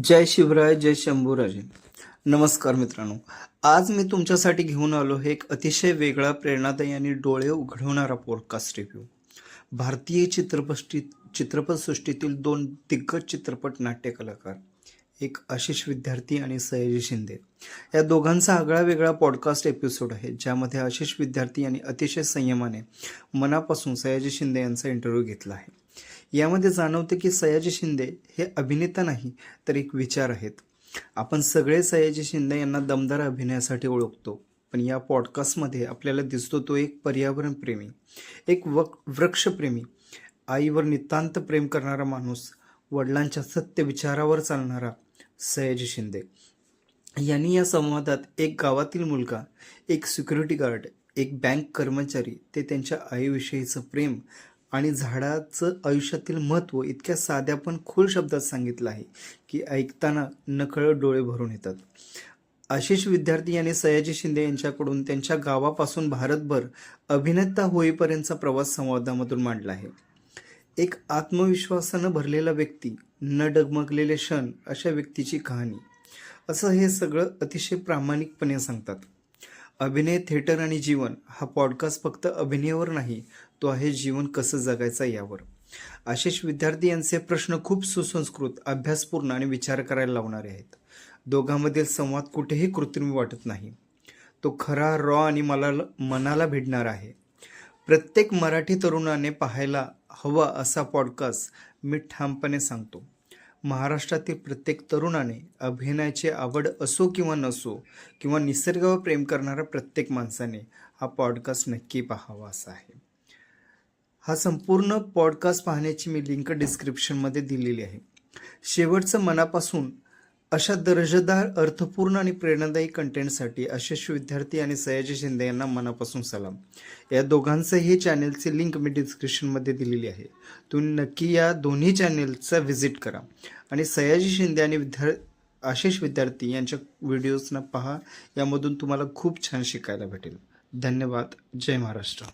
जय शिवराय, जय शंभूराजे. नमस्कार मित्रांनो. आज मी तुमच्यासाठी घेऊन आलो हे एक अतिशय वेगळा, प्रेरणादायी आणि डोळे उघडवणारा पॉडकास्ट रिव्ह्यू. भारतीय चित्रपटसृष्टीतील दोन दिग्गज चित्रपट नाट्य कलाकार, एक आशिष विद्यार्थी आणि सयाजी शिंदे, या दोघांचा आगळा वेगळा पॉडकास्ट एपिसोड आहे, ज्यामध्ये आशिष विद्यार्थी यांनी अतिशय संयमाने मनापासून सयाजी शिंदे यांचा इंटरव्ह्यू घेतला आहे. यामध्ये जाणवते की सयाजी शिंदे हे अभिनेता नाही तर एक विचार आहेत. आपण सगळे सयाजी शिंदे यांना दमदार अभिनयासाठी ओळखतो, पण या पॉडकास्टमध्ये आपल्याला दिसतो तो एक पर्यावरणप्रेमी, एक वृक्षप्रेमी, आईवर नितांत प्रेम करणारा माणूस, वडिलांच्या सत्य विचारावर चालणारा सयाजी शिंदे यांनी या संवादात एक गावातील मुलगा, एक सिक्युरिटी गार्ड, एक बँक कर्मचारी ते त्यांच्या आईविषयीचं प्रेम आणि झाडाचं आयुष्यातील महत्त्व इतक्या साध्या पण खोल शब्दात सांगितलं आहे की ऐकताना नकळत डोळे भरून येतात. आशिष विद्यार्थी यांनी सयाजी शिंदे यांच्याकडून त्यांच्या गावापासून भारतभर अभिनेता होईपर्यंतचा प्रवास संवादामधून मांडला आहे. एक आत्मविश्वासानं भरलेला व्यक्ती, न डगमगलेले क्षण, अशा व्यक्तीची कहाणी, असं हे सगळं अतिशय प्रामाणिकपणे सांगतात. अभिनय, थिएटर आणि जीवन हा पॉडकास्ट फक्त अभिनयावर नाही, तो आहे जीवन कसं जगायचं यावर. आशिष विद्यार्थी यांचे प्रश्न खूप सुसंस्कृत, अभ्यासपूर्ण आणि विचार करायला लावणारे आहेत. दोघांमधील संवाद कुठेही कृत्रिम वाटत नाही, तो खरा, रॉ आणि मनाला भिडणारा आहे. प्रत्येक मराठी तरुणाने पाहायला हवा असा पॉडकास्ट मी ठामपणे सांगतो. महाराष्ट्रातील प्रत्येक तरुणाने, अभिनयाची आवड असो किंवा नसो, किंवा निसर्गावर प्रेम करणाऱ्या प्रत्येक माणसाने हा पॉडकास्ट नक्की पाहावा असा आहे. हा संपूर्ण पॉडकास्ट पाहण्याची मी लिंक डिस्क्रिप्शनमध्ये दिलेली आहे. शेवटचं मनापासून अशा दर्जेदार, अर्थपूर्ण आणि प्रेरणादायी कंटेंटसाठी आशिष विद्यार्थी आणि सयाजी शिंदे यांना मनापासून सलाम. या दोघांचंही चॅनेलची लिंक मी डिस्क्रिप्शनमध्ये दिलेली आहे. तुम्ही नक्की या दोन्ही चॅनेलचा व्हिजिट करा आणि सयाजी शिंदे आणि आशिष विद्यार्थी यांच्या व्हिडिओजना पहा. यामधून तुम्हाला खूप छान शिकायला भेटेल. धन्यवाद. जय महाराष्ट्र.